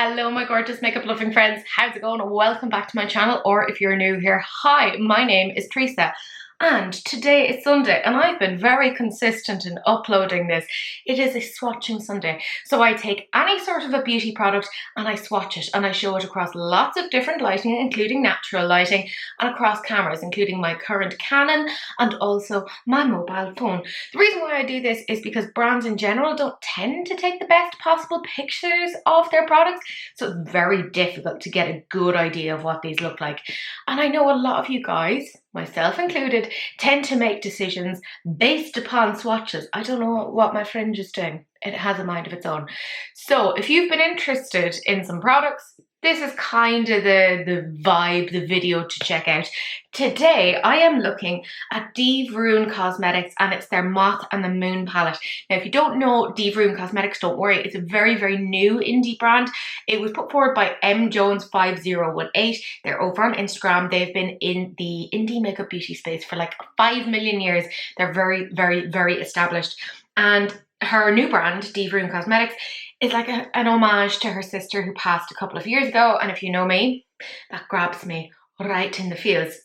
Hello my gorgeous makeup loving friends, how's it going? Welcome back to my channel, or if you're new here, hi, my name is Teresa and today is Sunday and I've been very consistent in uploading this. It is a swatching Sunday, so I take any sort of a beauty product and I swatch it and I show it across lots of different lighting, including natural lighting, and across cameras, including my current Canon and also my mobile phone. The reason why I do this is because brands in general don't tend to take the best possible pictures of their products, so it's very difficult to get a good idea of what these look like. And I know a lot of you guys, myself included, tend to make decisions based upon swatches. I don't know what my friend is doing. It has a mind of its own. So if you've been interested in some products, this is kind of the vibe, the video to check out. Today, I am looking at Dieverune Cosmetics and it's their Moth and the Moon palette. Now, if you don't know Dieverune Cosmetics, don't worry. It's a very, very new indie brand. It was put forward by mjones5018. They're over on Instagram. They've been in the indie makeup beauty space for like 5 million years. They're very, very, very established. And her new brand, Dieverune Cosmetics, is like an homage to her sister who passed a couple of years ago. And if you know me, that grabs me right in the feels.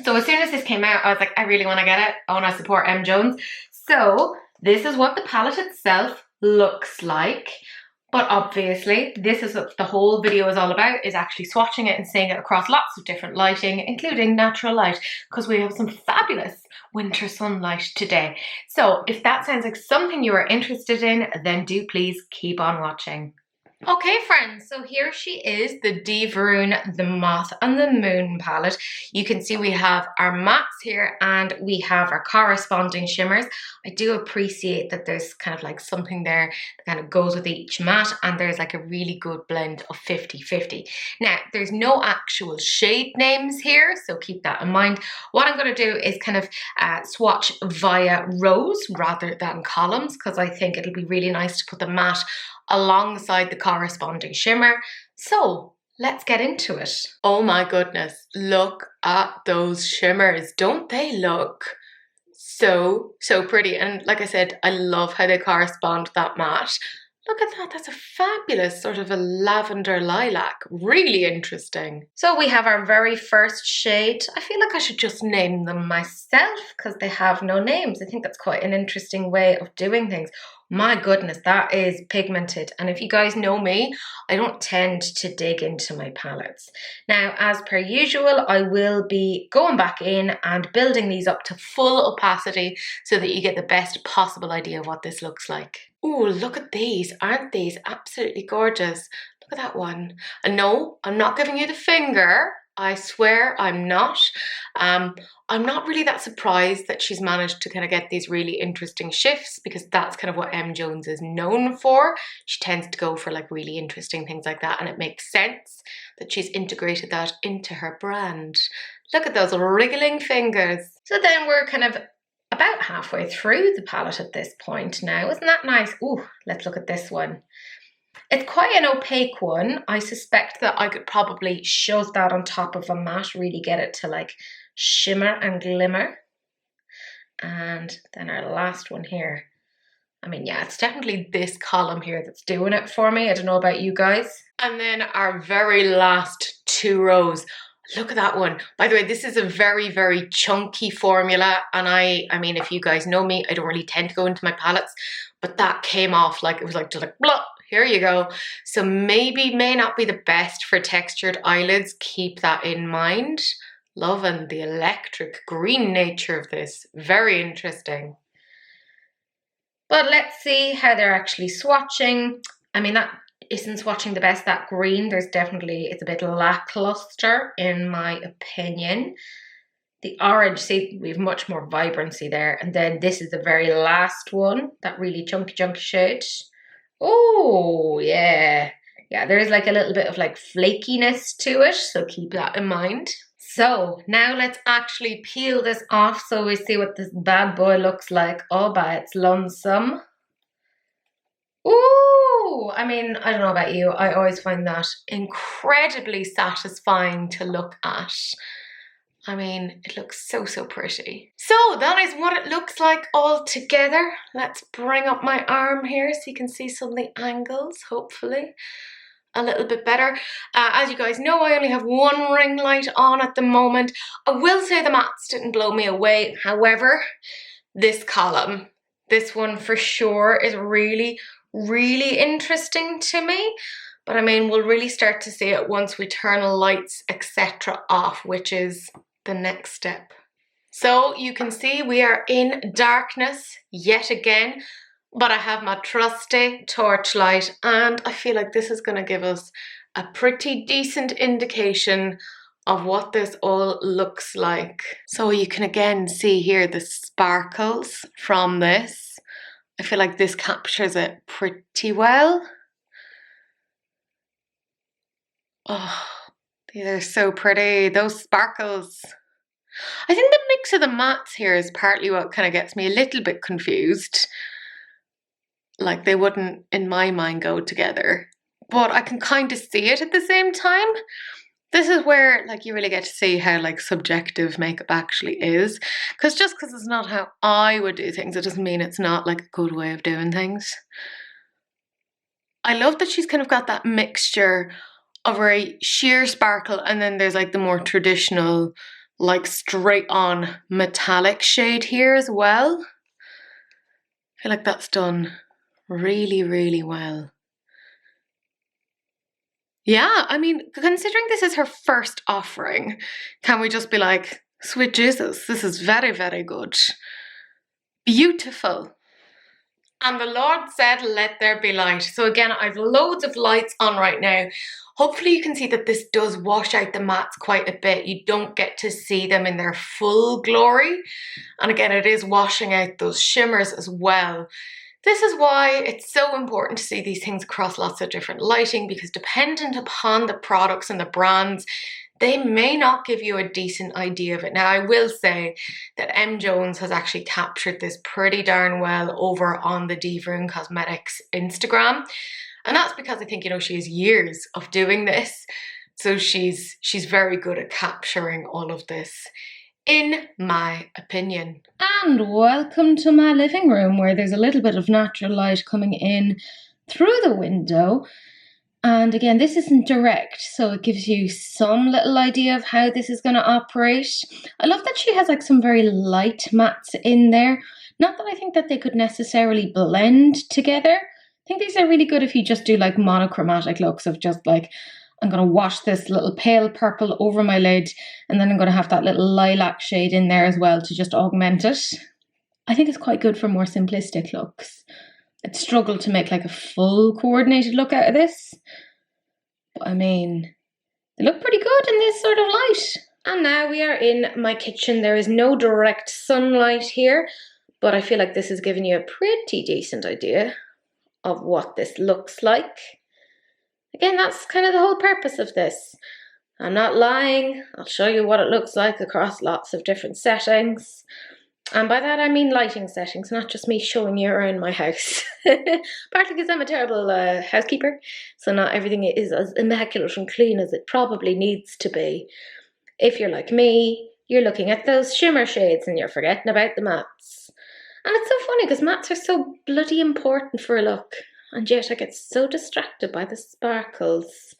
So as soon as this came out, I was like, I really want to get it. I want to support M. Jones. So this is what the palette itself looks like. But obviously, this is what the whole video is all about, is actually swatching it and seeing it across lots of different lighting, including natural light, because we have some fabulous winter sunlight today. So if that sounds like something you are interested in, then do please keep on watching. Okay friends, so here she is, the Dieverune, the Moth and the Moon palette. You can see we have our mattes here and we have our corresponding shimmers. I do appreciate that there's kind of like something there that kind of goes with each matte, and there's like a really good blend of 50-50. Now, there's no actual shade names here, so keep that in mind. What I'm going to do is kind of swatch via rows rather than columns, because I think it'll be really nice to put the matte alongside the corresponding shimmer. So let's get into it. Oh my goodness, look at those shimmers. Don't they look so pretty? And like I said, I love how they correspond with that matte. Look at that, that's a fabulous sort of a lavender lilac, really interesting. So we have our very first shade. I feel like I should just name them myself because they have no names. I think that's quite an interesting way of doing things. My goodness, that is pigmented. And if you guys know me, I don't tend to dig into my palettes. Now, as per usual, I will be going back in and building these up to full opacity so that you get the best possible idea of what this looks like. Oh, look at these. Aren't these absolutely gorgeous? Look at that one. And no, I'm not giving you the finger. I swear I'm not. I'm not really that surprised that she's managed to kind of get these really interesting shifts, because that's kind of what M. Jones is known for. She tends to go for like really interesting things like that, and it makes sense that she's integrated that into her brand. Look at those wriggling fingers. So then we're kind of about halfway through the palette at this point now. Isn't that nice? Ooh, let's look at this one. It's quite an opaque one. I suspect that I could probably shove that on top of a matte, really get it to like shimmer and glimmer. And then our last one here. I mean, yeah, it's definitely this column here that's doing it for me. I don't know about you guys. And then our very last two rows. Look at that one. By the way, this is a very, very chunky formula. And I mean, if you guys know me, I don't really tend to go into my palettes, but that came off like, it was like just like, blah. Here you go. So maybe may not be the best for textured eyelids. Keep that in mind. Loving the electric green nature of this. Very interesting. But let's see how they're actually swatching. I mean, that isn't swatching the best, that green. There's definitely, it's a bit lackluster in my opinion. The orange, see, we have much more vibrancy there. And then this is the very last one, that really chunky shade. Oh, yeah. Yeah, there is like a little bit of like flakiness to it, so keep that in mind. So now let's actually peel this off so we see what this bad boy looks like all by its lonesome. Ooh, I mean, I don't know about you. I always find that incredibly satisfying to look at. I mean, it looks so pretty. So that is what it looks like all together. Let's bring up my arm here so you can see some of the angles, hopefully. a little bit better. As you guys know, I only have one ring light on at the moment. I will say the mattes didn't blow me away. However, this column, this one for sure is really, really interesting to me. But I mean, we'll really start to see it once we turn lights, etc. off, which is the next step. So you can see we are in darkness yet again, but I have my trusty torchlight, and I feel like this is going to give us a pretty decent indication of what this all looks like. So you can again see here the sparkles from this. I feel like this captures it pretty well. Oh, these are so pretty, those sparkles. I think the mix of the mattes here is partly what kind of gets me a little bit confused. Like they wouldn't, in my mind, go together. But I can kind of see it at the same time. This is where like you really get to see how like subjective makeup actually is. Because just because it's not how I would do things, it doesn't mean it's not like a good way of doing things. I love that she's kind of got that mixture of very sheer sparkle, and then there's like the more traditional, like straight on metallic shade here as well. I feel like that's done really, really well. Yeah, I mean, considering this is her first offering, can we just be like, sweet Jesus, this is very, very good. Beautiful. And the Lord said, let there be light. So again, I've loads of lights on right now. Hopefully you can see that this does wash out the mattes quite a bit. You don't get to see them in their full glory. And again, it is washing out those shimmers as well. This is why it's so important to see these things across lots of different lighting, because dependent upon the products and the brands, they may not give you a decent idea of it. Now, I will say that M. Jones has actually captured this pretty darn well over on the Dieverune Cosmetics Instagram. And that's because I think, you know, she has years of doing this. So she's very good at capturing all of this, in my opinion. And welcome to my living room, where there's a little bit of natural light coming in through the window. And again, this isn't direct, so it gives you some little idea of how this is going to operate. I love that she has like some very light mattes in there. Not that I think that they could necessarily blend together. I think these are really good if you just do like monochromatic looks of just like, I'm going to wash this little pale purple over my lid, and then I'm going to have that little lilac shade in there as well to just augment it. I think it's quite good for more simplistic looks. I'd struggle to make like a full coordinated look out of this. But I mean, they look pretty good in this sort of light. And now we are in my kitchen. There is no direct sunlight here, but I feel like this is giving you a pretty decent idea of what this looks like. Again, that's kind of the whole purpose of this. I'm not lying. I'll show you what it looks like across lots of different settings. And by that I mean lighting settings, not just me showing you around my house. Partly because I'm a terrible housekeeper, so not everything is as immaculate and clean as it probably needs to be. If you're like me, you're looking at those shimmer shades and you're forgetting about the mattes. And it's so funny because mattes are so bloody important for a look, and yet I get so distracted by the sparkles.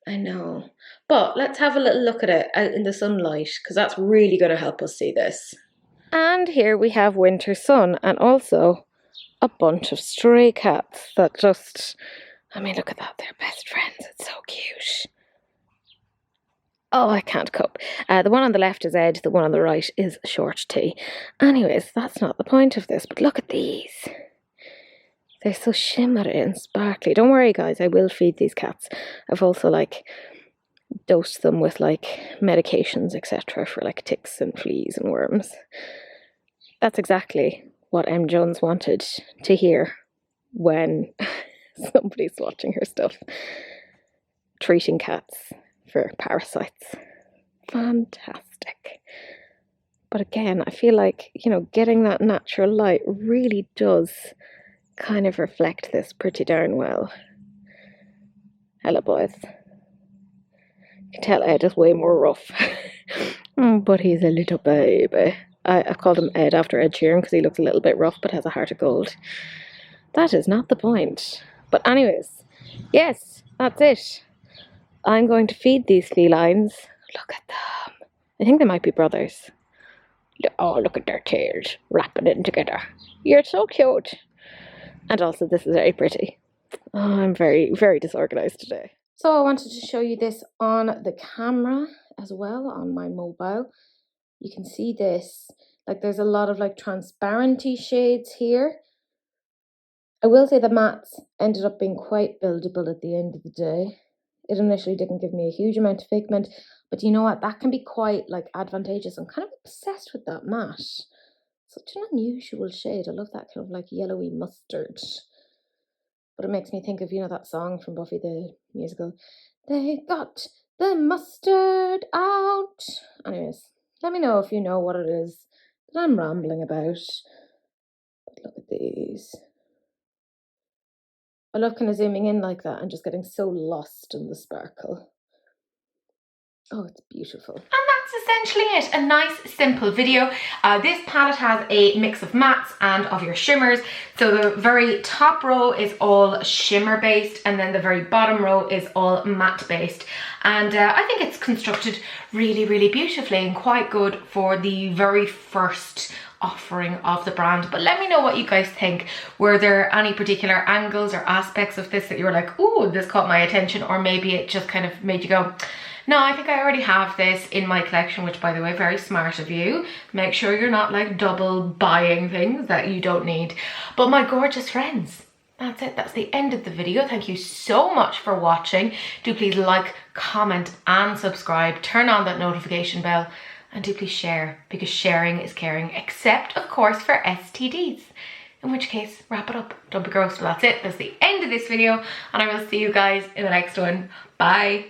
I know. But let's have a little look at it out in the sunlight, because that's really going to help us see this. And here we have winter sun, and also a bunch of stray cats that just, I mean, look at that, they're best friends. It's so cute. Oh, I can't cope. The one on the left is Ed, the one on the right is Short T. Anyways, that's not the point of this, but look at these. They're so shimmery and sparkly. Don't worry, guys, I will feed these cats. I've also, like, dosed them with, like, medications, etc. for, like, ticks and fleas and worms. That's exactly what M. Jones wanted to hear when somebody's watching her stuff. Treating cats for parasites. Fantastic. But again, I feel like, you know, getting that natural light really does kind of reflect this pretty darn well. Hello, boys. You can tell Ed is way more rough. But he's a little baby. I've called him Ed after Ed Sheeran because he looks a little bit rough but has a heart of gold. That is not the point. But anyways, Yes, that's it. I'm going to feed these felines. Look at them. I think they might be brothers. Oh, look at their tails wrapping in together. You're so cute. And also, this is very pretty. Oh, I'm very, very disorganized today. So I wanted to show you this on the camera as well, on my mobile. You can see this. Like, there's a lot of like transparency shades here. I will say the mattes ended up being quite buildable at the end of the day. It initially didn't give me a huge amount of pigment, but you know what? That can be quite like advantageous. I'm kind of obsessed with that matte. Such an unusual shade. I love that kind of like yellowy mustard. But it makes me think of, you know, that song from Buffy the musical. They got the mustard out. Anyways, let me know if you know what it is that I'm rambling about. But look at these. I love kind of zooming in like that and just getting so lost in the sparkle. Oh, it's beautiful. And that's essentially it. A nice, simple video. This palette has a mix of mattes and of your shimmers. So the very top row is all shimmer based, and then the very bottom row is all matte based. And I think it's constructed really, really beautifully and quite good for the very first offering of the brand. But let me know what you guys think. Were there any particular angles or aspects of this that you were like, ooh, this caught my attention, or maybe it just kind of made you go, no, I think I already have this in my collection, which, by the way, very smart of you. Make sure you're not like double buying things that you don't need. But my gorgeous friends, that's it. That's the end of the video. Thank you so much for watching. Do please like, comment and subscribe. Turn on that notification bell. And do please share, because sharing is caring, except of course for STDs. In which case, wrap it up. Don't be gross, but that's it. That's the end of this video, and I will see you guys in the next one. Bye.